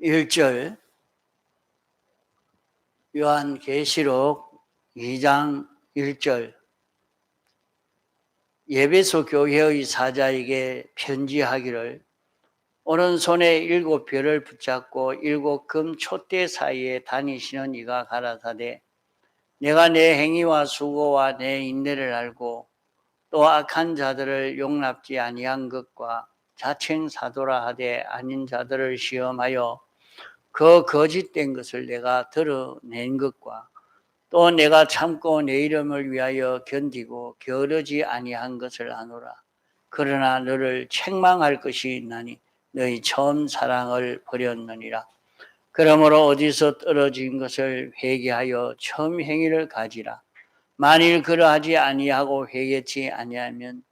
1절 요한계시록 2장 1절 에베소 교회의 사자에게 편지하기를 오른손에 7별을 붙잡고 7금 촛대 사이에 다니시는 이가 가라사대 내가 내 행위와 수고와 내 인내를 알고 또 악한 자들을 용납지 아니한 것과 자칭 사도라 하되 아닌 자들을 시험하여 그 거짓된 것을 내가 드러낸 것과 또 내가 참고 내 이름을 위하여 견디고 게으르지 아니한 것을 아노라. 그러나 너를 책망할 것이 있나니 너희 처음 사랑을 버렸느니라. 그러므로 어디서 떨어진 것을 회개하여 처음 행위를 가지라. 만일 그러하지 아니하고 회개치 아니하면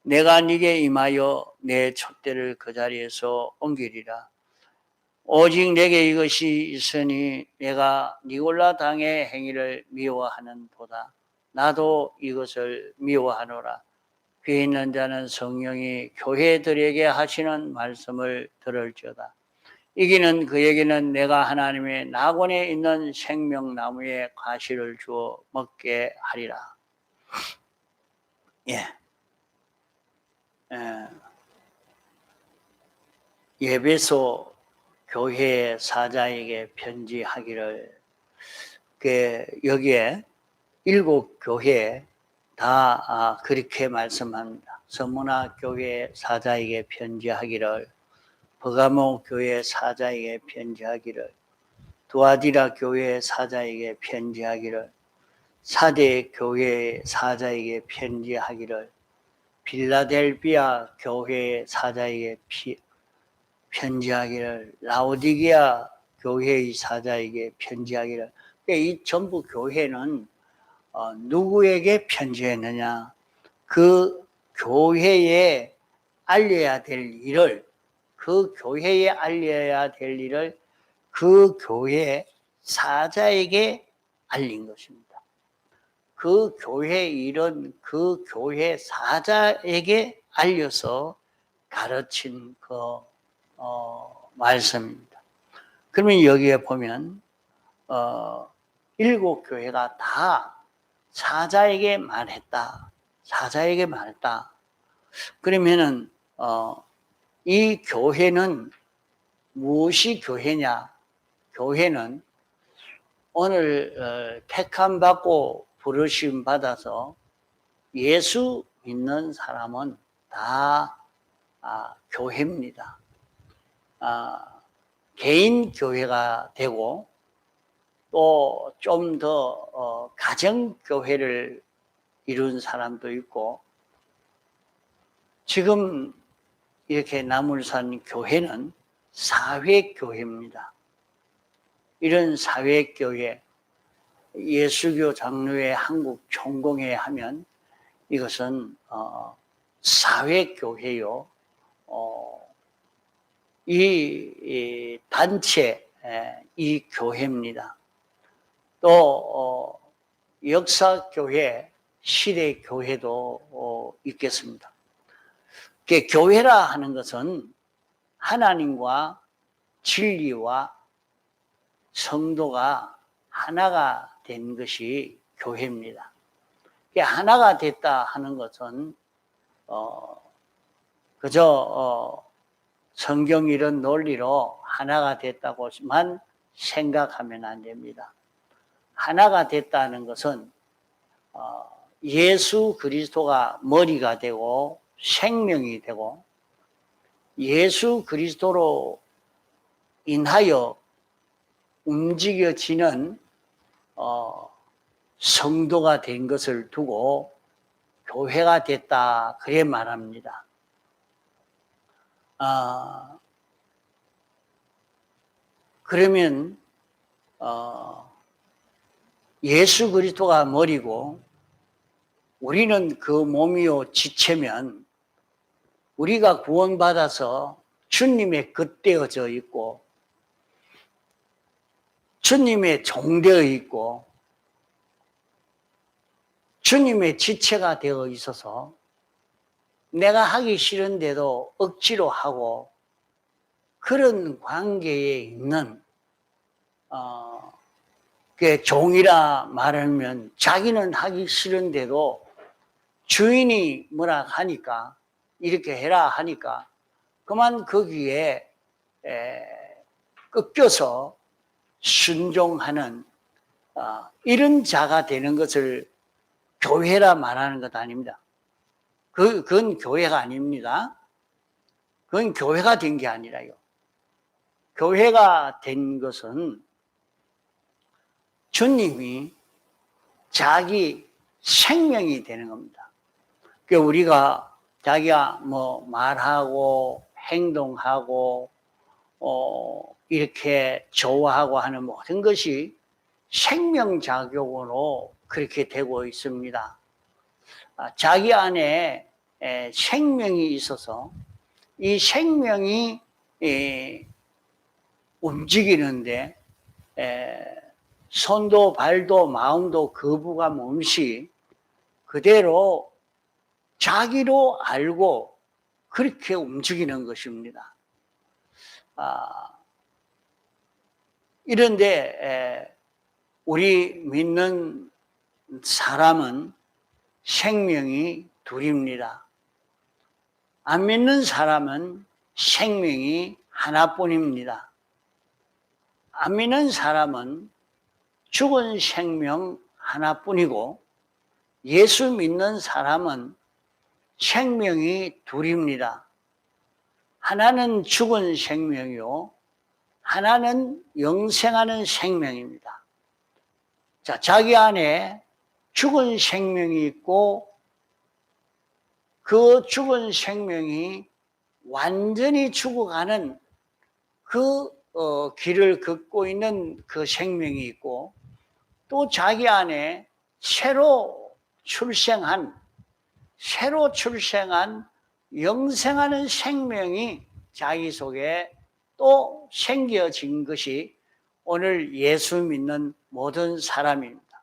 내가 네게 임하여 내 촛대를 그 자리에서 옮기리라. 오직 내게 이것이 있으니 내가 니골라 당의 행위를 미워하는 도다. 나도 이것을 미워하노라. 귀 있는 자는 성령이 교회들에게 하시는 말씀을 들을지어다. 이기는 그에게는 내가 하나님의 낙원에 있는 생명나무의 과실을 주어 먹게 하리라. 예배소 교회 사자에게 편지하기를 여기에 7교회 다 그렇게 말씀합니다. 서문화 교회 사자에게 편지하기를 버가모 교회 사자에게 편지하기를 두아디라 교회 사자에게 편지하기를 사대 교회 사자에게 편지하기를 빌라델비아 교회 사자에게 편지하기를 라오디게아 교회의 사자에게 편지하기를 이 전부 교회는 누구에게 편지했느냐? 그 교회에 알려야 될 일을 그 교회에 알려야 될 일을 그 교회 사자에게 알린 것입니다. 그 교회 일은 그 교회 사자에게 알려서 가르친 그 말씀입니다. 그러면 여기에 보면 7교회가 다 사자에게 말했다. 사자에게 말했다. 그러면은 이 교회는 무엇이 교회냐? 교회는 오늘 택함 받고 부르심 받아서 예수 믿는 사람은 다 교회입니다. 개인 교회가 되고 또 좀 더 가정 교회를 이룬 사람도 있고 지금 이렇게 나물산 교회는 사회교회입니다. 이런 사회교회 예수교 장로회 한국 총공회 하면 이것은 사회교회요. 이 단체 이 교회입니다. 또 역사교회 시대교회도 있겠습니다. 교회라 하는 것은 하나님과 진리와 성도가 하나가 된 것이 교회입니다. 하나가 됐다 하는 것은 그저 성경 이런 논리로 하나가 됐다고만 생각하면 안 됩니다. 하나가 됐다는 것은 예수 그리스도가 머리가 되고 생명이 되고 예수 그리스도로 인하여 움직여지는 성도가 된 것을 두고 교회가 됐다 그래 말합니다. 그러면 예수 그리스도가 머리고 우리는 그 몸이요 지체면 우리가 구원받아서 주님의 겉되어져 있고 주님의 종되어 있고 주님의 지체가 되어 있어서 내가 하기 싫은데도 억지로 하고 그런 관계에 있는 그 종이라 말하면 자기는 하기 싫은데도 주인이 뭐라 하니까 이렇게 해라 하니까 그만 거기에 꺾여서 순종하는 이런 자가 되는 것을 교회라 말하는 것 아닙니다. 그건 교회가 아닙니다. 그건 교회가 된 게 아니라요. 교회가 된 것은 주님이 자기 생명이 되는 겁니다. 그러니까 우리가 자기가 뭐 말하고 행동하고 이렇게 좋아하고 하는 모든 것이 생명작용으로 그렇게 되고 있습니다. 자기 안에 생명이 있어서 이 생명이 움직이는데 손도 발도 마음도 거부감 없이 그대로 자기로 알고 그렇게 움직이는 것입니다. 이런데 우리 믿는 사람은 생명이 둘입니다. 안 믿는 사람은 생명이 하나뿐입니다. 안 믿는 사람은 죽은 생명 하나뿐이고 예수 믿는 사람은 생명이 둘입니다. 하나는 죽은 생명이요, 하나는 영생하는 생명입니다. 자, 자기 안에 죽은 생명이 있고 그 죽은 생명이 완전히 죽어가는 그 길을 걷고 있는 그 생명이 있고 또 자기 안에 새로 출생한 영생하는 생명이 자기 속에 또 생겨진 것이 오늘 예수 믿는 모든 사람입니다.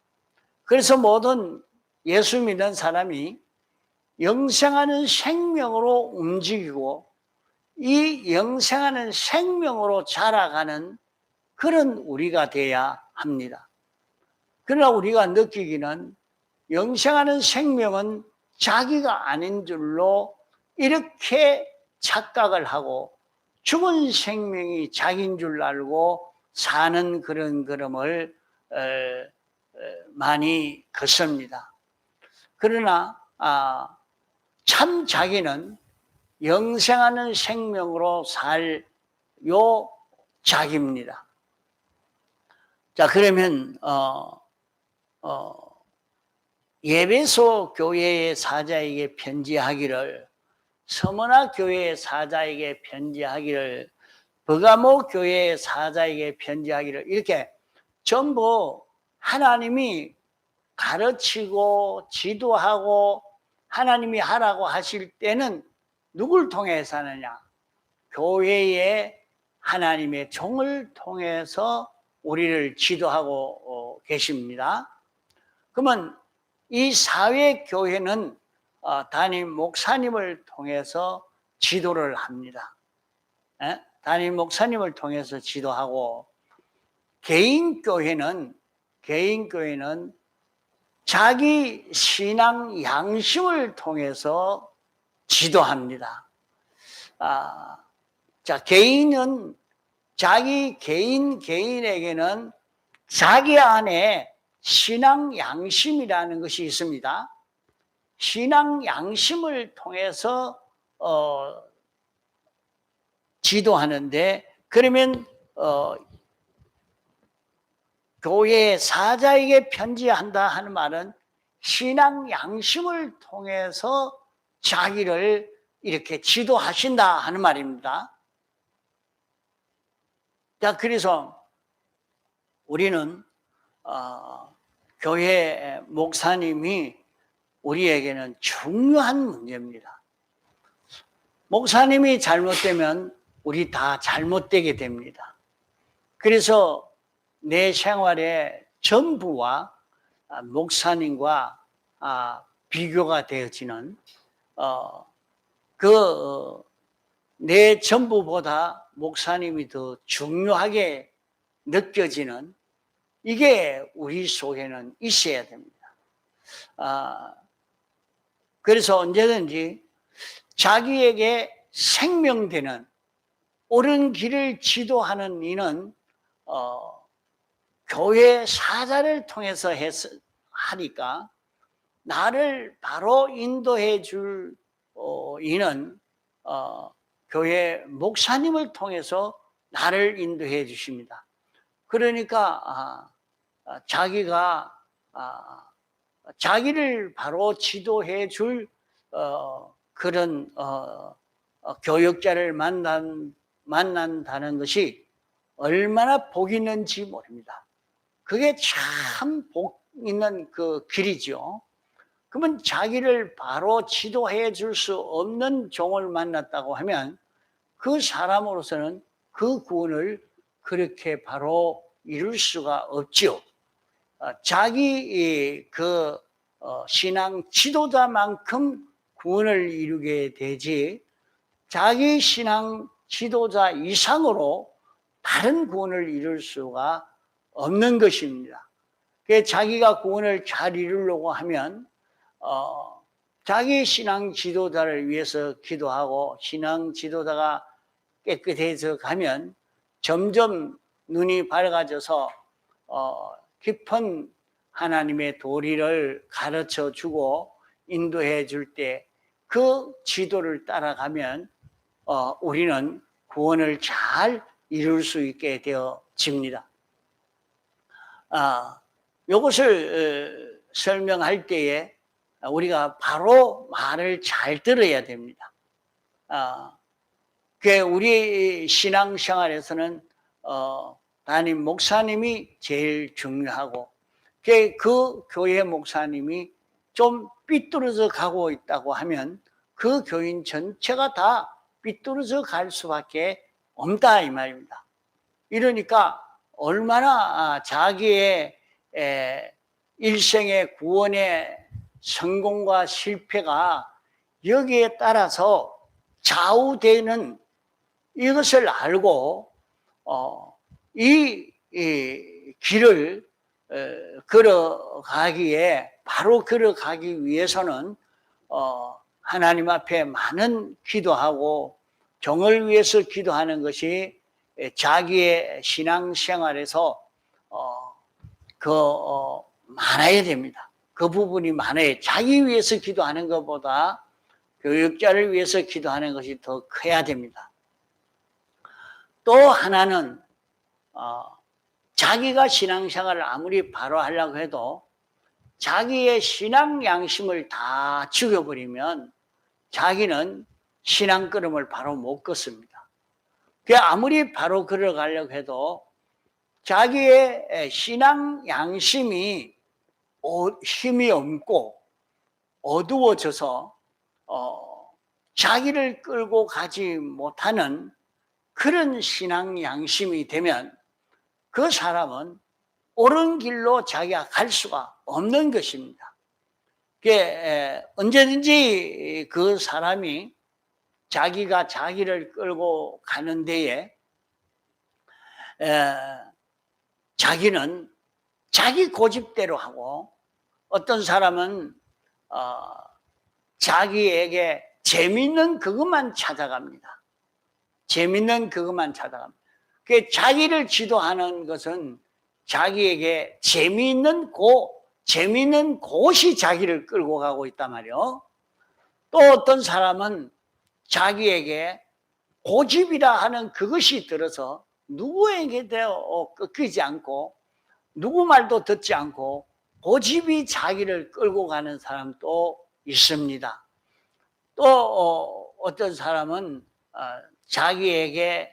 그래서 모든 예수 믿는 사람이 영생하는 생명으로 움직이고 이 영생하는 생명으로 자라가는 그런 우리가 돼야 합니다. 그러나 우리가 느끼기는 영생하는 생명은 자기가 아닌 줄로 이렇게 착각을 하고 죽은 생명이 자기인 줄 알고 사는 그런 걸음을 많이 걷습니다. 그러나 참 자기는 영생하는 생명으로 살 요 자기입니다. 자, 그러면 예배소 교회의 사자에게 편지하기를, 서머나 교회의 사자에게 편지하기를, 버가모 교회의 사자에게 편지하기를, 이렇게 전부 하나님이 가르치고 지도하고 하나님이 하라고 하실 때는 누굴 통해서 하느냐? 교회의 하나님의 종을 통해서 우리를 지도하고 계십니다. 그러면 이 사회교회는 담임 목사님을 통해서 지도를 합니다. 담임 목사님을 통해서 지도하고 개인교회는 자기 신앙 양심을 통해서 지도합니다. 자, 개인은 개인에게는 자기 안에 신앙 양심이라는 것이 있습니다. 신앙 양심을 통해서 지도하는데, 그러면 교회 사자에게 편지한다 하는 말은 신앙 양심을 통해서 자기를 이렇게 지도하신다 하는 말입니다. 자, 그래서 우리는 교회 목사님이 우리에게는 중요한 문제입니다. 목사님이 잘못되면 우리 다 잘못되게 됩니다. 그래서 내 생활의 전부와 목사님과 비교가 되어지는 그 내 전부보다 목사님이 더 중요하게 느껴지는 이게 우리 속에는 있어야 됩니다. 그래서 언제든지 자기에게 생명되는 옳은 길을 지도하는 이는 교회 사자를 통해서 하니까 나를 바로 인도해 줄 이는 교회 목사님을 통해서 나를 인도해 주십니다. 그러니까 자기가 자기를 바로 지도해 줄 그런 교역자를 만난다는 것이 얼마나 복 있는지 모릅니다. 그게 참 복 있는 그 길이죠. 그러면 자기를 바로 지도해 줄 수 없는 종을 만났다고 하면 그 사람으로서는 그 구원을 그렇게 바로 이룰 수가 없지요. 자기 그 신앙 지도자만큼 구원을 이루게 되지 자기 신앙 지도자 이상으로 다른 구원을 이룰 수가 없는 것입니다. 자기가 구원을 잘 이루려고 하면 자기 신앙 지도자를 위해서 기도하고 신앙 지도자가 깨끗해져 가면 점점 눈이 밝아져서 깊은 하나님의 도리를 가르쳐 주고 인도해 줄 때 그 지도를 따라가면 우리는 구원을 잘 이룰 수 있게 되어집니다. 이것을 설명할 때에 우리가 바로 말을 잘 들어야 됩니다. 우리 신앙생활에서는 담임 목사님이 제일 중요하고 그 교회 목사님이 좀 삐뚤어져 가고 있다고 하면 그 교인 전체가 다 삐뚤어져 갈 수밖에 없다 이 말입니다. 이러니까 얼마나 자기의 일생의 구원의 성공과 실패가 여기에 따라서 좌우되는 이것을 알고 이 길을 걸어가기에 바로 걸어가기 위해서는 하나님 앞에 많은 기도하고 종을 위해서 기도하는 것이 자기의 신앙생활에서 많아야 됩니다. 그 부분이 많아요. 자기 위해서 기도하는 것보다 교육자를 위해서 기도하는 것이 더 커야 됩니다. 또 하나는 자기가 신앙생활을 아무리 바로 하려고 해도 자기의 신앙 양심을 다 죽여버리면 자기는 신앙 걸음을 바로 못 걷습니다. 아무리 바로 걸어가려고 해도 자기의 신앙 양심이 힘이 없고 어두워져서 자기를 끌고 가지 못하는 그런 신앙 양심이 되면 그 사람은 옳은 길로 자기가 갈 수가 없는 것입니다. 언제든지 그 사람이 자기가 자기를 끌고 가는 데에 자기는 자기 고집대로 하고 어떤 사람은 자기에게 재밌는 그것만 찾아갑니다. 재밌는 그것만 찾아갑니다. 자기를 지도하는 것은 자기에게 재미있는 곳이 자기를 끌고 가고 있단 말이에요. 또 어떤 사람은 자기에게 고집이라 하는 그것이 들어서 누구에게도 꺾이지 않고 누구 말도 듣지 않고 고집이 자기를 끌고 가는 사람도 있습니다. 또 어떤 사람은 자기에게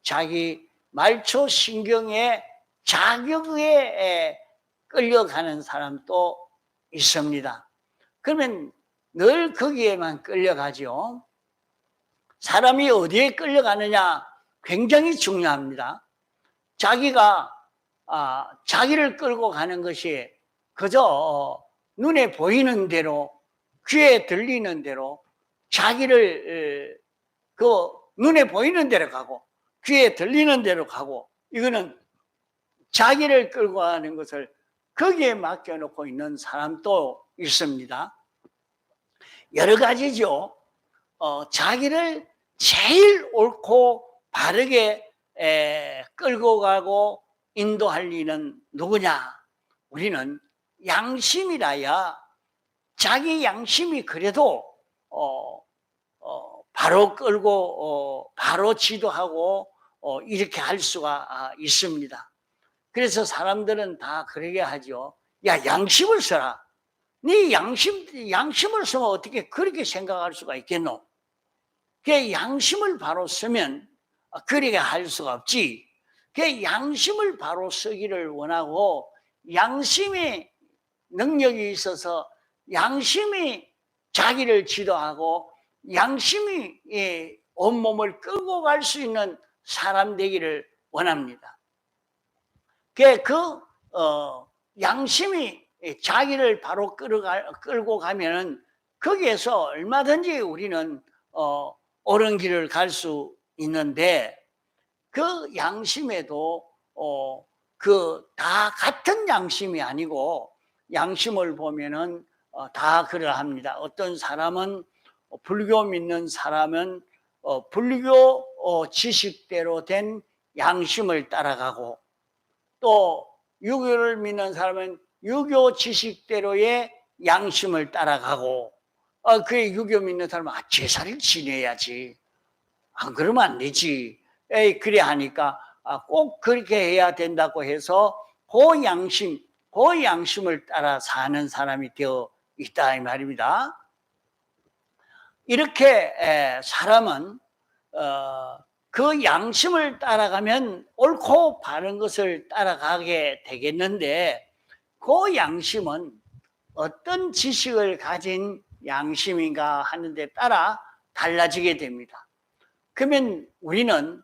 자기 말초 신경의 자격에 끌려가는 사람도 있습니다. 그러면 늘 거기에만 끌려가죠. 사람이 어디에 끌려가느냐 굉장히 중요합니다. 자기가 자기를 끌고 가는 것이 그저 눈에 보이는 대로 귀에 들리는 대로 자기를 그 눈에 보이는 대로 가고 귀에 들리는 대로 가고, 이거는 자기를 끌고 가는 것을 거기에 맡겨놓고 있는 사람도 있습니다. 여러 가지죠. 자기를 제일 옳고 바르게 끌고 가고 인도할 이는 누구냐? 우리는 양심이라야 자기 양심이 그래도 바로 끌고 바로 지도하고 이렇게 할 수가 있습니다. 그래서 사람들은 다 그러게 하죠. 야, 양심을 써라. 네 양심을 쓰면 어떻게 그렇게 생각할 수가 있겠노? 그 양심을 바로 쓰면 그렇게 할 수가 없지. 그 양심을 바로 쓰기를 원하고, 양심의 능력이 있어서 양심이 자기를 지도하고 양심이 온몸을 끌고 갈 수 있는 사람 되기를 원합니다. 그 양심이 자기를 바로 끌고 가면은 거기에서 얼마든지 우리는 옳은 길을 갈 수 있는데, 그 양심에도 그 다 같은 양심이 아니고, 양심을 보면은 다 그러합니다. 어떤 사람은 불교 믿는 사람은 불교 지식대로 된 양심을 따라가고, 또 유교를 믿는 사람은 유교 지식대로의 양심을 따라가고, 그 유교 믿는 사람은 제사를 지내야지, 안 그러면 안 되지, 그래 하니까 꼭 그렇게 해야 된다고 해서 그 양심을 따라 사는 사람이 되어 있다 이 말입니다. 이렇게 사람은 그 양심을 따라가면 옳고 바른 것을 따라가게 되겠는데, 그 양심은 어떤 지식을 가진 양심인가 하는 데 따라 달라지게 됩니다. 그러면 우리는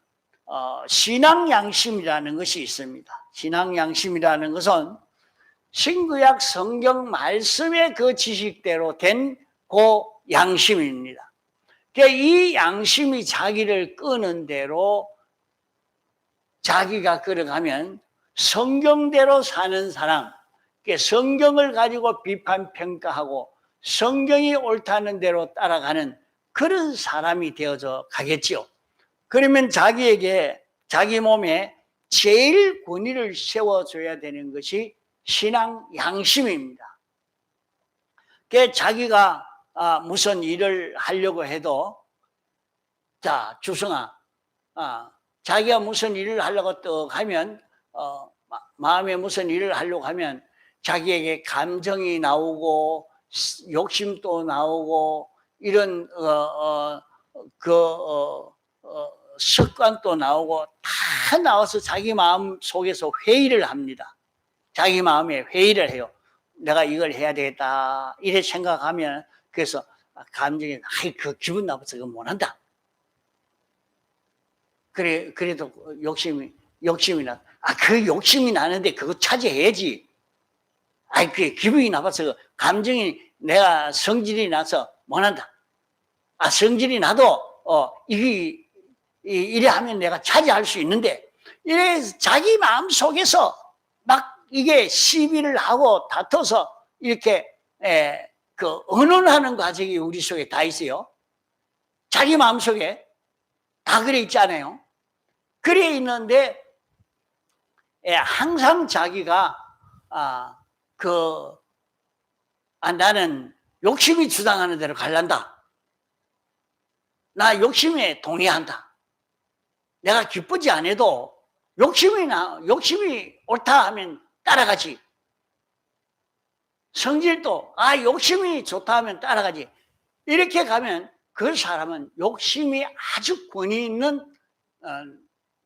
신앙 양심이라는 것이 있습니다. 신앙 양심이라는 것은 신구약 성경 말씀의 그 지식대로 된 그 양심입니다. 이 양심이 자기를 끄는 대로 자기가 끌어가면 성경대로 사는 사람, 성경을 가지고 비판 평가하고 성경이 옳다는 대로 따라가는 그런 사람이 되어져 가겠지요. 그러면 자기 몸에 제일 권위를 세워줘야 되는 것이 신앙 양심입니다. 자기가 무슨 일을 하려고 해도, 자, 주성아, 자기가 무슨 일을 하려고 떡 하면, 마음에 무슨 일을 하려고 하면 자기에게 감정이 나오고 욕심도 나오고 이런 습관도 나오고 다 나와서 자기 마음 속에서 회의를 합니다. 자기 마음에 회의를 해요. 내가 이걸 해야 되겠다 이래 생각하면, 그래서 감정이 그 기분 나빠서 그거 못한다. 그래도 욕심이 나. 그 욕심이 나는데 그거 차지해야지. 그게 기분이 나빠서 감정이, 내가 성질이 나서 못한다. 성질이 나도 이래 하면 내가 차지할 수 있는데, 이래 자기 마음 속에서 막 이게 시비를 하고 다퉈서 이렇게 언론하는 과정이 우리 속에 다 있어요. 자기 마음 속에 다 그래 있잖아요. 그래 있는데 항상 자기가 나는 욕심이 주장하는 대로 갈란다. 나 욕심에 동의한다. 내가 기쁘지 않아도 욕심이 옳다 하면 따라가지. 성질도 욕심이 좋다 하면 따라가지. 이렇게 가면 그 사람은 욕심이 아주 권위 있는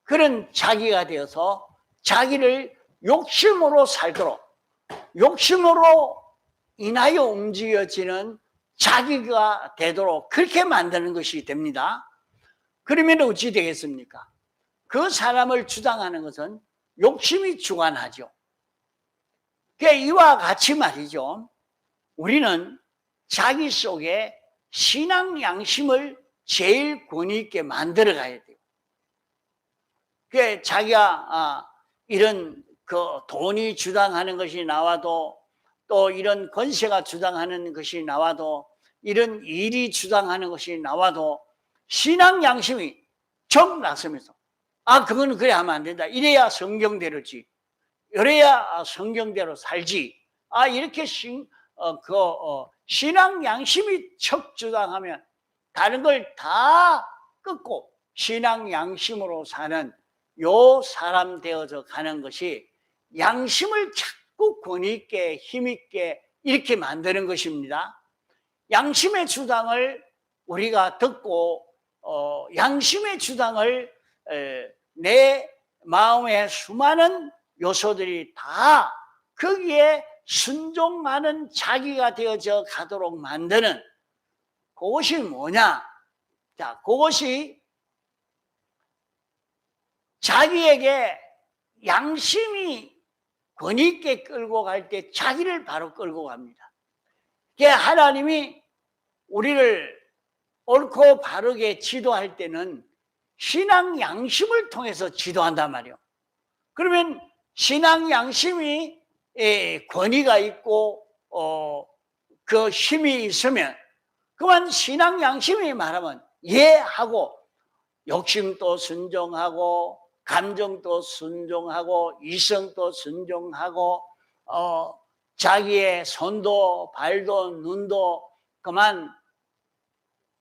그런 자기가 되어서 자기를 욕심으로 살도록, 욕심으로 인하여 움직여지는 자기가 되도록 그렇게 만드는 것이 됩니다. 그러면 어찌 되겠습니까? 그 사람을 주장하는 것은 욕심이 주관하죠. 이와 같이 말이죠. 우리는 자기 속에 신앙 양심을 제일 권위 있게 만들어 가야 돼요. 그 자기가 이런 그 돈이 주장하는 것이 나와도, 또 이런 권세가 주장하는 것이 나와도, 이런 일이 주장하는 것이 나와도 신앙 양심이 정 나서면서 그건 그래 하면 안 된다. 이래야 성경대로지. 이래야 성경대로 살지. 이렇게 신앙 양심이 척 주장하면 다른 걸 다 끊고 신앙 양심으로 사는 요 사람 되어져 가는 것이 양심을 자꾸 권위 있게 힘 있게 이렇게 만드는 것입니다. 양심의 주장을 우리가 듣고 양심의 주장을 내 마음의 수많은 요소들이 다 거기에 순종하는 자기가 되어져 가도록 만드는 그것이 뭐냐? 자, 그것이 자기에게 양심이 권위 있게 끌고 갈 때 자기를 바로 끌고 갑니다. 그게 하나님이 우리를 옳고 바르게 지도할 때는 신앙 양심을 통해서 지도한단 말이에요. 그러면 신앙 양심이 권위가 있고 그 힘이 있으면 그만 신앙 양심이 말하면 하고 욕심도 순종하고 감정도 순종하고 이성도 순종하고 자기의 손도 발도 눈도 그만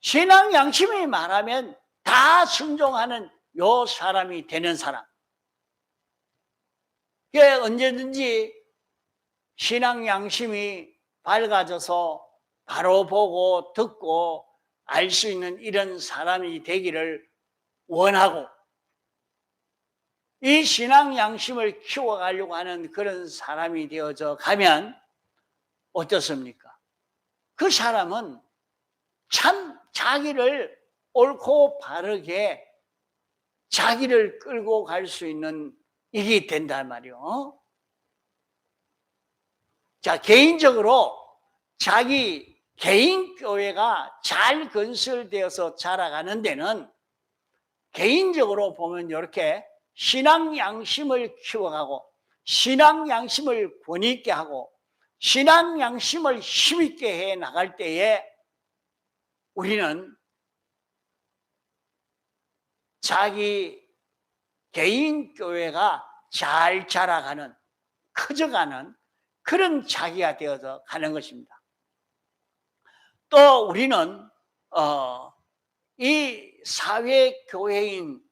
신앙 양심이 말하면 다 순종하는 요 사람이 되는 사람. 그게 언제든지 신앙 양심이 밝아져서 바로 보고 듣고 알 수 있는 이런 사람이 되기를 원하고 이 신앙 양심을 키워가려고 하는 그런 사람이 되어져 가면 어떻습니까? 그 사람은 참 자기를 옳고 바르게 자기를 끌고 갈 수 있는 이게 된단 말이에요. 자, 개인적으로 자기 개인 교회가 잘 건설되어서 자라가는 데는 개인적으로 보면 이렇게 신앙 양심을 키워가고 신앙 양심을 권위 있게 하고 신앙 양심을 힘있게 해 나갈 때에 우리는 자기 개인 교회가 잘 자라가는 커져가는 그런 자기가 되어서 가는 것입니다. 또 우리는 이 사회 교회인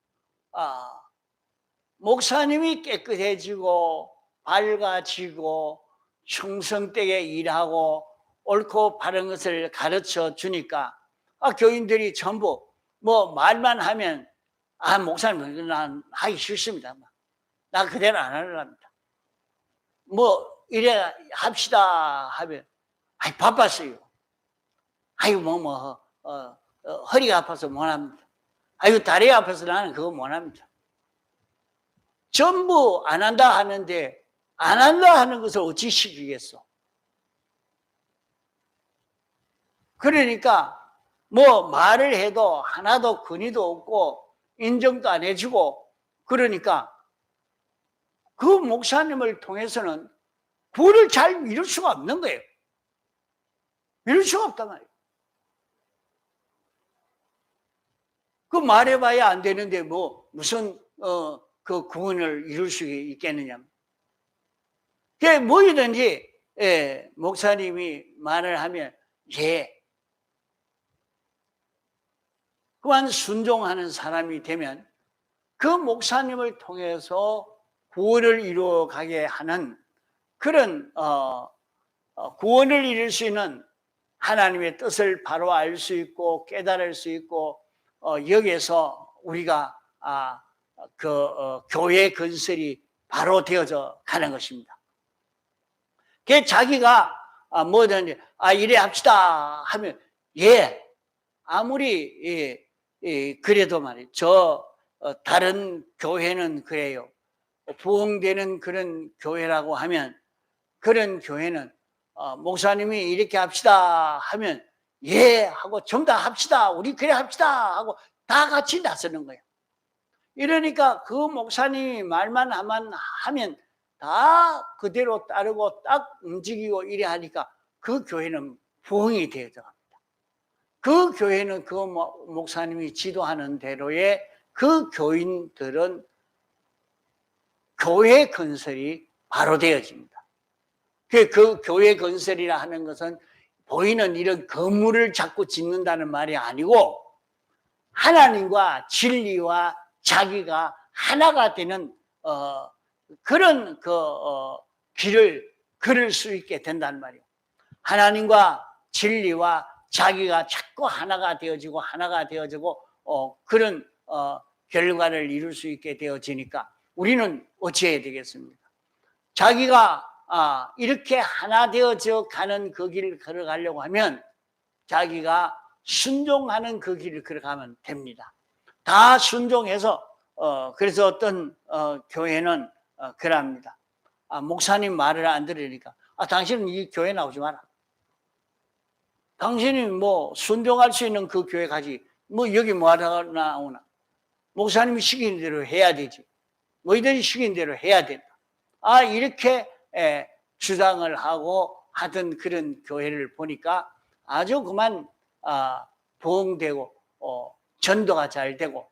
목사님이 깨끗해지고 밝아지고 충성되게 일하고 옳고 바른 것을 가르쳐 주니까 교인들이 전부 뭐 말만 하면 목사님 난 하기 싫습니다. 나 그대로 안 하려합니다. 뭐 이래 합시다 하면 바빴어요. 허리가 아파서 못합니다. 다리가 아파서 나는 그거 못합니다. 전부 안 한다 하는데 안 한다 하는 것을 어찌 시키겠어? 그러니까 뭐 말을 해도 하나도 근의도 없고 인정도 안 해주고 그러니까 그 목사님을 통해서는 구원을 잘 이룰 수가 없는 거예요. 이룰 수가 없단 말이에요. 그 말해봐야 안 되는데 무슨 그 구원을 이룰 수 있겠느냐. 그게 뭐이든지 목사님이 말을 하면 그만 순종하는 사람이 되면 그 목사님을 통해서 구원을 이루어가게 하는 그런 구원을 이룰 수 있는 하나님의 뜻을 바로 알 수 있고 깨달을 수 있고 여기에서 우리가 교회 건설이 바로 되어져 가는 것입니다. 그 자기가 뭐든지 이래 합시다 하면 아무리 그래도 말이죠. 다른 교회는 그래요. 부흥되는 그런 교회라고 하면 그런 교회는 목사님이 이렇게 합시다 하면 예 하고 전부 다 합시다. 우리 그래 합시다 하고 다 같이 나서는 거예요. 이러니까 그 목사님이 말만 하면 다 그대로 따르고 딱 움직이고 이래 하니까 그 교회는 부흥이 되어갑니다. 그 교회는 그 목사님이 지도하는 대로의 그 교인들은 교회 건설이 바로 되어집니다. 그 교회 건설이라 하는 것은 보이는 이런 건물을 자꾸 짓는다는 말이 아니고 하나님과 진리와 자기가 하나가 되는 그런 길을 걸을 수 있게 된다는 말이에요. 하나님과 진리와 자기가 자꾸 하나가 되어지고 그런 결과를 이룰 수 있게 되어지니까 우리는 어찌해야 되겠습니까? 자기가 이렇게 하나 되어져 가는 그 길을 걸어가려고 하면 자기가 순종하는 그 길을 걸어가면 됩니다. 다 순종해서 그래서 어떤 교회는 그럽니다. 목사님 말을 안 들으니까 당신은 이 교회 나오지 마라. 당신이 뭐 순종할 수 있는 그 교회 가지 뭐 여기 뭐하러 나오나. 목사님이 시키는 대로 해야 되지. 너희들이 시키는 대로 해야 된다. 이렇게 주장을 하고 하던 그런 교회를 보니까 아주 그만 부흥되고 전도가 잘 되고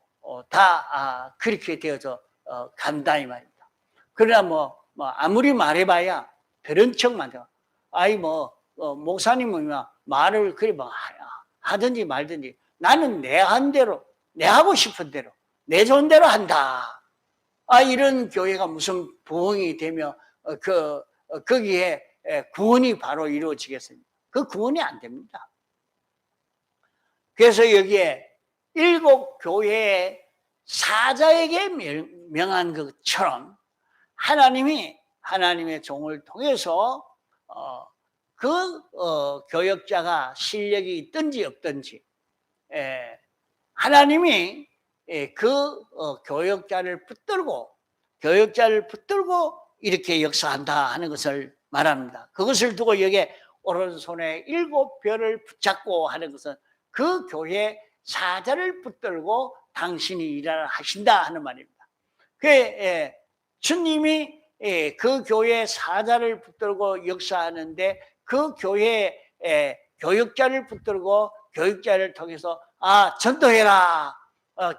다 그렇게 되어서 간다 이 말입니다. 그러나 뭐 아무리 말해봐야 그런 척만 해요. 목사님은 말을 그래 하든지 말든지 나는 내 한 대로 내 하고 싶은 대로 내 좋은 대로 한다. 이런 교회가 무슨 부흥이 되며 거기에 구원이 바로 이루어지겠습니까? 그 구원이 안 됩니다. 그래서 여기에 7 교회의 사자에게 명한 것처럼 하나님이 하나님의 종을 통해서 교역자가 실력이 있든지 없든지 하나님이 교역자를 붙들고 이렇게 역사한다 하는 것을 말합니다. 그것을 두고 여기에 오른손에 7 별을 붙잡고 하는 것은 그 교회 사자를 붙들고 당신이 일을 하신다 하는 말입니다. 주님이 그 교회 사자를 붙들고 역사하는데 그 교회 교역자를 붙들고 교육자를 통해서 전도해라,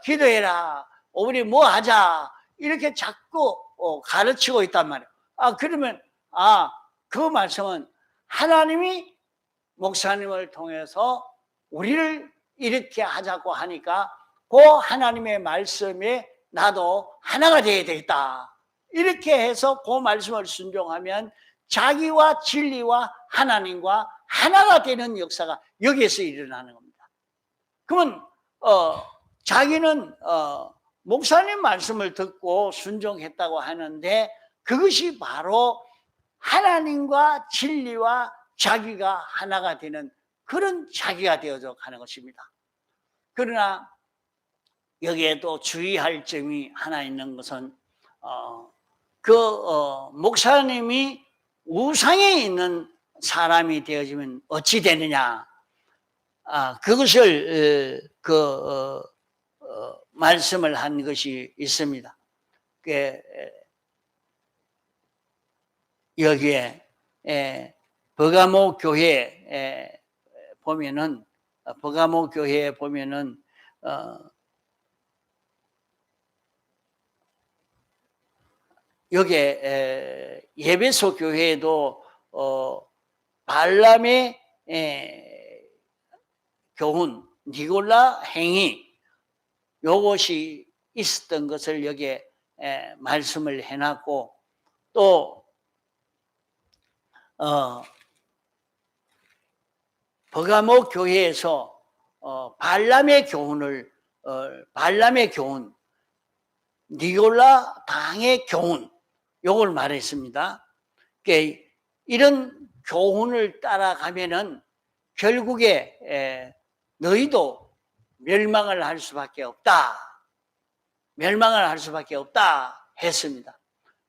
기도해라, 우리 뭐 하자 이렇게 자꾸 가르치고 있단 말이에요. 그러면 그 말씀은 하나님이 목사님을 통해서 우리를 이렇게 하자고 하니까 그 하나님의 말씀에 나도 하나가 되어야 되겠다. 이렇게 해서 그 말씀을 순종하면 자기와 진리와 하나님과 하나가 되는 역사가 여기에서 일어나는 겁니다. 그러면 자기는 목사님 말씀을 듣고 순종했다고 하는데 그것이 바로 하나님과 진리와 자기가 하나가 되는 그런 자기가 되어져 가는 것입니다. 그러나 여기에 또 주의할 점이 하나 있는 것은 목사님이 우상에 있는 사람이 되어지면 어찌 되느냐. 그것을 말씀을 한 것이 있습니다. 여기에 버가모 교회에 보면은 여기에 예배소 교회에도 발람의 교훈, 니골라 행위 요것이 있었던 것을 여기에 말씀을 해놨고 또 버가모 교회에서 발람의 교훈, 니골라 당의 교훈 요걸 말했습니다. 그러니까 이런 교훈을 따라가면은 결국에 너희도 멸망을 할 수밖에 없다 했습니다.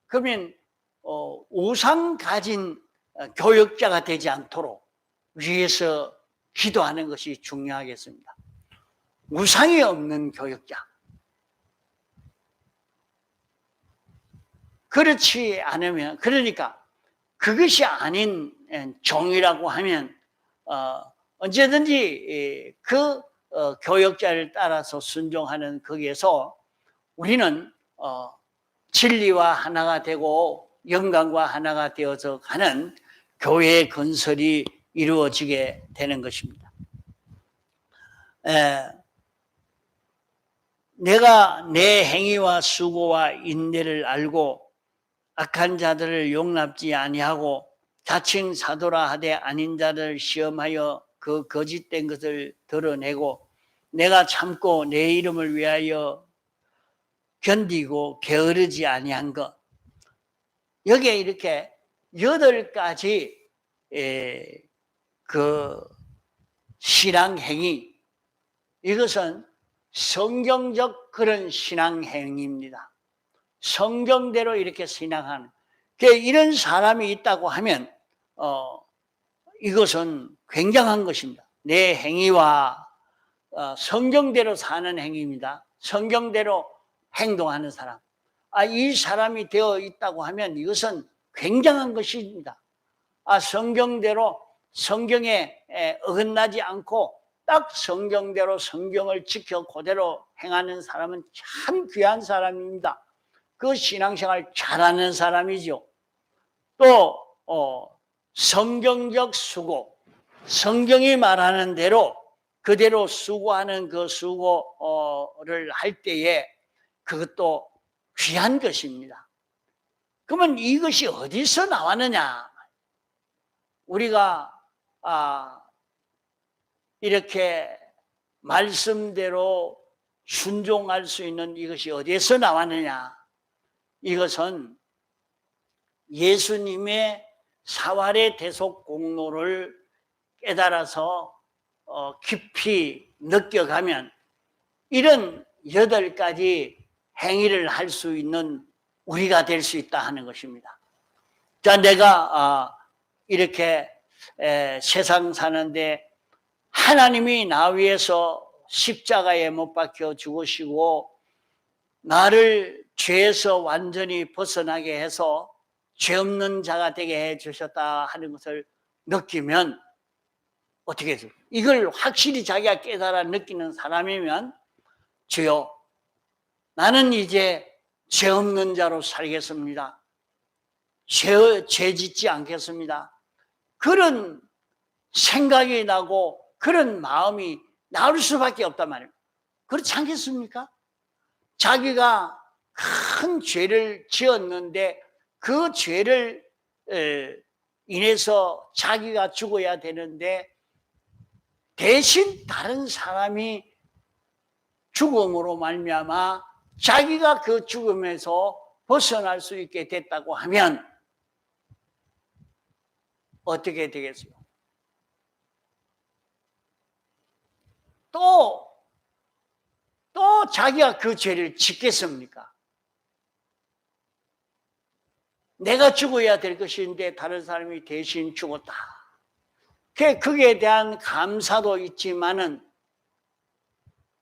그러면 우상 가진 교역자가 되지 않도록 위에서 기도하는 것이 중요하겠습니다. 우상이 없는 교역자. 그렇지 않으면, 그러니까 그것이 아닌 종이라고 하면 언제든지 그 교역자를 따라서 순종하는 거기에서 우리는 진리와 하나가 되고 영광과 하나가 되어서 가는 교회의 건설이 이루어지게 되는 것입니다. 내가 내 행위와 수고와 인내를 알고 악한 자들을 용납지 아니하고 자칭 사도라 하되 아닌 자를 시험하여 그 거짓된 것을 드러내고 내가 참고 내 이름을 위하여 견디고 게으르지 아니한 것. 여기에 이렇게 8가지 그 신앙행위, 이것은 성경적 그런 신앙행위입니다. 성경대로 이렇게 신앙하는, 이런 사람이 있다고 하면 이것은 굉장한 것입니다. 내 행위와 성경대로 사는 행위입니다. 성경대로 행동하는 사람. 이 사람이 되어 있다고 하면 이것은 굉장한 것입니다. 성경대로, 성경에 어긋나지 않고 딱 성경대로 성경을 지켜 그대로 행하는 사람은 참 귀한 사람입니다. 그 신앙생활 잘하는 사람이죠. 또 성경적 수고, 성경이 말하는 대로 그대로 수고하는 그 수고를 할 때에 그것도 귀한 것입니다. 그러면 이것이 어디서 나왔느냐? 우리가 이렇게 말씀대로 순종할 수 있는 이것이 어디에서 나왔느냐? 이것은 예수님의 사활의 대속 공로를 깨달아서 깊이 느껴가면 이런 8가지 행위를 할 수 있는 우리가 될 수 있다 하는 것입니다. 자, 내가 이렇게 세상 사는데 하나님이 나 위해서 십자가에 못 박혀 죽으시고 나를 죄에서 완전히 벗어나게 해서 죄 없는 자가 되게 해 주셨다 하는 것을 느끼면 어떻게 해요? 이걸 확실히 자기가 깨달아 느끼는 사람이면 주여, 나는 이제 죄 없는 자로 살겠습니다. 죄 짓지 않겠습니다. 그런 생각이 나고 그런 마음이 나올 수밖에 없단 말이에요. 그렇지 않겠습니까? 자기가 큰 죄를 지었는데 그 죄를 인해서 자기가 죽어야 되는데 대신 다른 사람이 죽음으로 말미암아 자기가 그 죽음에서 벗어날 수 있게 됐다고 하면 어떻게 되겠어요? 또 자기가 그 죄를 짓겠습니까? 내가 죽어야 될 것인데 다른 사람이 대신 죽었다. 그에 대한 감사도 있지만은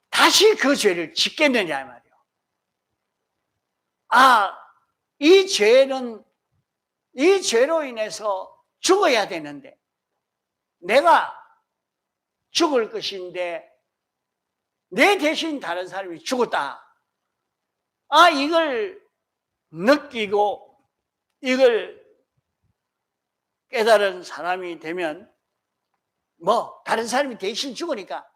다시 그 죄를 짓겠느냐 말이에요. 이 죄로 인해서 죽어야 되는데 내가 죽을 것인데 내 대신 다른 사람이 죽었다. 이걸 느끼고 이걸 깨달은 사람이 되면 다른 사람이 대신 죽으니까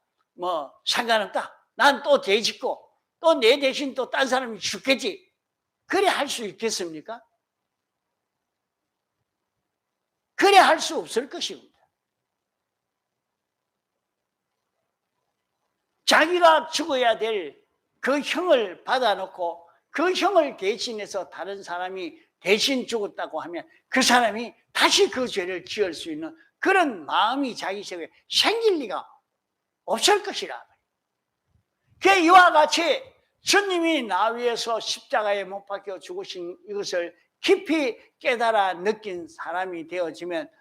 상관없다. 난 또 죄 짓고 또 내 대신 또 딴 사람이 죽겠지. 그래 할 수 있겠습니까? 그래 할 수 없을 것입니다. 자기가 죽어야 될 그 형을 받아놓고 그 형을 대신해서 다른 사람이 대신 죽었다고 하면 그 사람이 다시 그 죄를 지을 수 있는 그런 마음이 자기 속에 생길 리가 없을 것이라. 이와 같이 주님이 나 위해서 십자가에 못 박혀 죽으신 이것을 깊이 깨달아 느낀 사람이 되어지면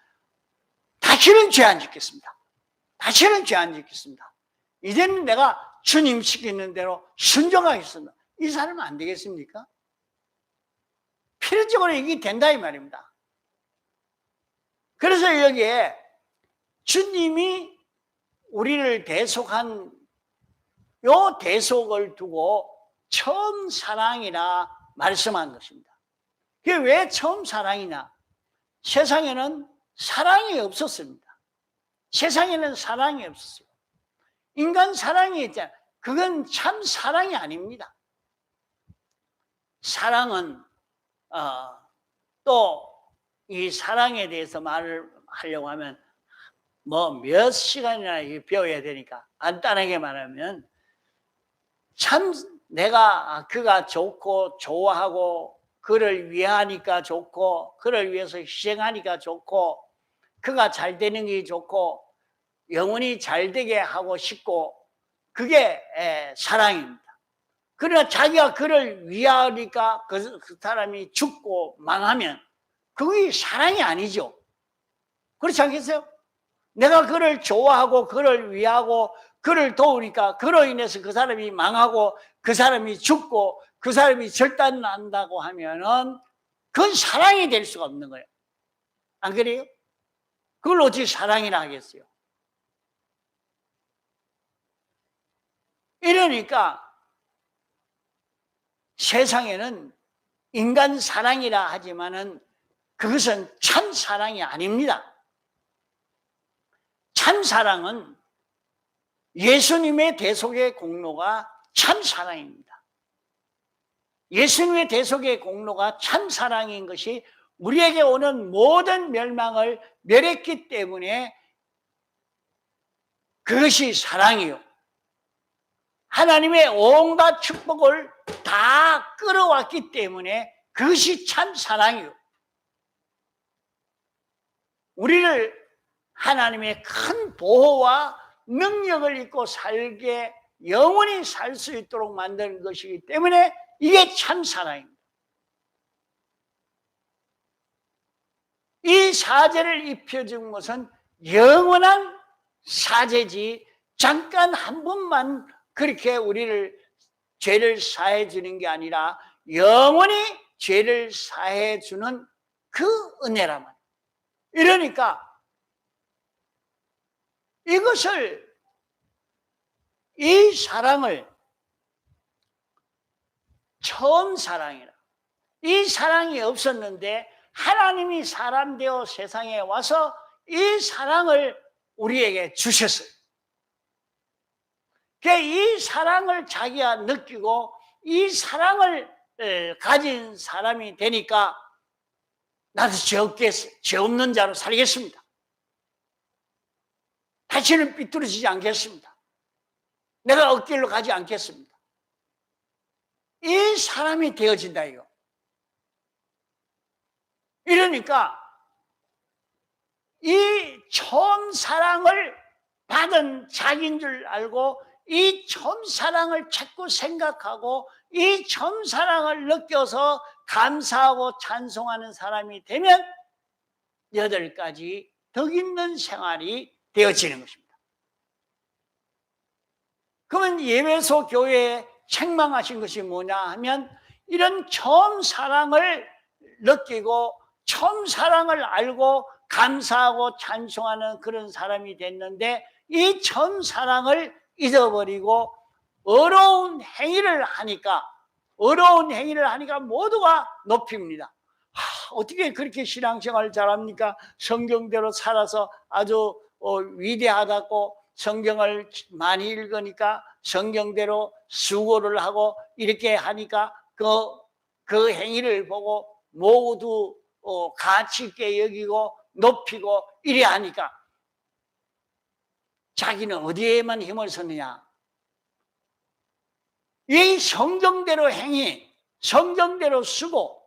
다시는 죄 안 짓겠습니다. 다시는 죄 안 짓겠습니다. 이제는 내가 주님 시키는 대로 순종하겠습니다. 이 사람은 안 되겠습니까? 필연적으로 이게 된다 이 말입니다. 그래서 여기에 주님이 우리를 대속한 요 대속을 두고 처음 사랑이라 말씀한 것입니다. 그게 왜 처음 사랑이냐? 세상에는 사랑이 없었습니다. 세상에는 사랑이 없었어요. 인간 사랑이 있잖아요. 그건 참 사랑이 아닙니다. 사랑은 또 이 사랑에 대해서 말을 하려고 하면 뭐 몇 시간이나 배워야 되니까 간단하게 말하면 참 내가 그가 좋고 좋아하고 그를 위하니까 좋고 그를 위해서 희생하니까 좋고 그가 잘 되는 게 좋고 영원히 잘 되게 하고 싶고 그게 사랑입니다. 그러나 자기가 그를 위하니까 그 사람이 죽고 망하면 그게 사랑이 아니죠. 그렇지 않겠어요? 내가 그를 좋아하고 그를 위하고 그를 도우니까 그로 인해서 그 사람이 망하고 그 사람이 죽고 그 사람이 절단난다고 하면은 그건 사랑이 될 수가 없는 거예요. 안 그래요? 그걸 어찌 사랑이라 하겠어요? 이러니까 세상에는 인간 사랑이라 하지만은 그것은 참 사랑이 아닙니다. 참 사랑은 예수님의 대속의 공로가 참 사랑입니다. 예수님의 대속의 공로가 참 사랑인 것이 우리에게 오는 모든 멸망을 멸했기 때문에 그것이 사랑이요. 하나님의 온갖 축복을 다 끌어왔기 때문에 그것이 참 사랑이요. 우리를 하나님의 큰 보호와 능력을 입고 살게 영원히 살 수 있도록 만드는 것이기 때문에 이게 참 사랑입니다. 이 사죄를 입혀준 것은 영원한 사죄지 잠깐 한 번만 그렇게 우리를 죄를 사해 주는 게 아니라 영원히 죄를 사해 주는 그 은혜라만. 이러니까 이것을 이 사랑을 처음 사랑이라. 이 사랑이 없었는데 하나님이 사람 되어 세상에 와서 이 사랑을 우리에게 주셨어요. 이 사랑을 자기가 느끼고 이 사랑을 가진 사람이 되니까 나도 죄 없는 자로 살겠습니다. 다시는 삐뚤어지지 않겠습니다. 내가 엇길로 가지 않겠습니다. 이 사람이 되어진다 이거. 이러니까 이 처음 사랑을 받은 자기인 줄 알고 이 처음 사랑을 자꾸 생각하고 이 처음 사랑을 느껴서 감사하고 찬송하는 사람이 되면 8가지 덕 있는 생활이 되어지는 것입니다. 그러면 예배소 교회에 책망하신 것이 뭐냐 하면 이런 처음 사랑을 느끼고 처음 사랑을 알고 감사하고 찬송하는 그런 사람이 됐는데 이 처음 사랑을 잊어버리고 어려운 행위를 하니까 모두가 높입니다. 어떻게 그렇게 신앙생활을 잘합니까? 성경대로 살아서 아주 위대하다고 성경을 많이 읽으니까 성경대로 수고를 하고 이렇게 하니까 그 행위를 보고 모두 가치 있게 여기고 높이고 이래 하니까 자기는 어디에만 힘을 썼느냐? 이 성경대로 행위, 성경대로 쓰고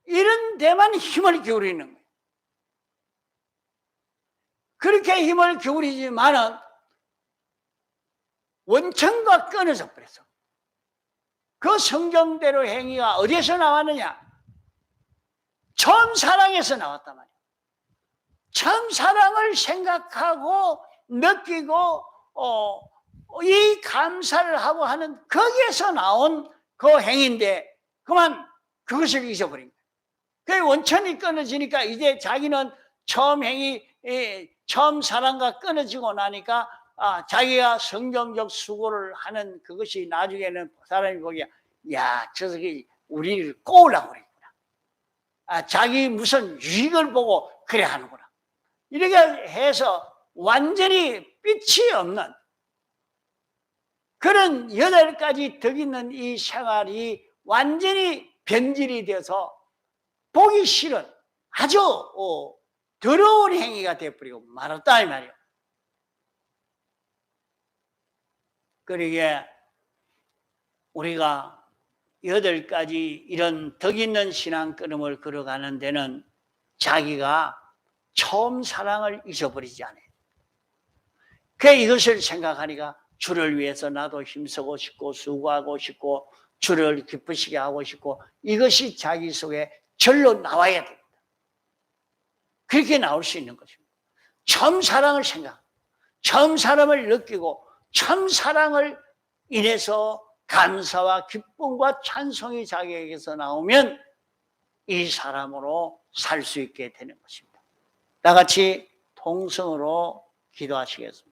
이런 데만 힘을 기울이는 거예요. 그렇게 힘을 기울이지만은 원천과 끊어져 버렸어. 그 성경대로 행위가 어디에서 나왔느냐? 처음 사랑에서 나왔단 말이에요. 참 사랑을 생각하고 느끼고 이 감사를 하고 하는 거기에서 나온 그 행위인데 그만 그것을 잊어버린 거예요. 그 원천이 끊어지니까 이제 자기는 처음 사랑과 끊어지고 나니까 자기가 성경적 수고를 하는 그것이 나중에는 사람이 보기에 야, 저 새끼 우리를 꼬으려고 그랬구나. 자기 무슨 유익을 보고 그래 하는구나. 이렇게 해서 완전히 빛이 없는 그런 8가지 덕 있는 이 생활이 완전히 변질이 돼서 보기 싫은 아주 더러운 행위가 되어버리고 말았다 이 말이에요. 그러기에 우리가 8가지 이런 덕 있는 신앙 걸음을 걸어가는 데는 자기가 처음 사랑을 잊어버리지 않아요. 그 이것을 생각하니까 주를 위해서 나도 힘쓰고 싶고 수고하고 싶고 주를 기쁘시게 하고 싶고 이것이 자기 속에 절로 나와야 됩니다. 그렇게 나올 수 있는 것입니다. 처음 사랑을 처음 사랑을 느끼고 처음 사랑을 인해서 감사와 기쁨과 찬송이 자기에게서 나오면 이 사람으로 살 수 있게 되는 것입니다. 다 같이 통성으로 기도하시겠습니다.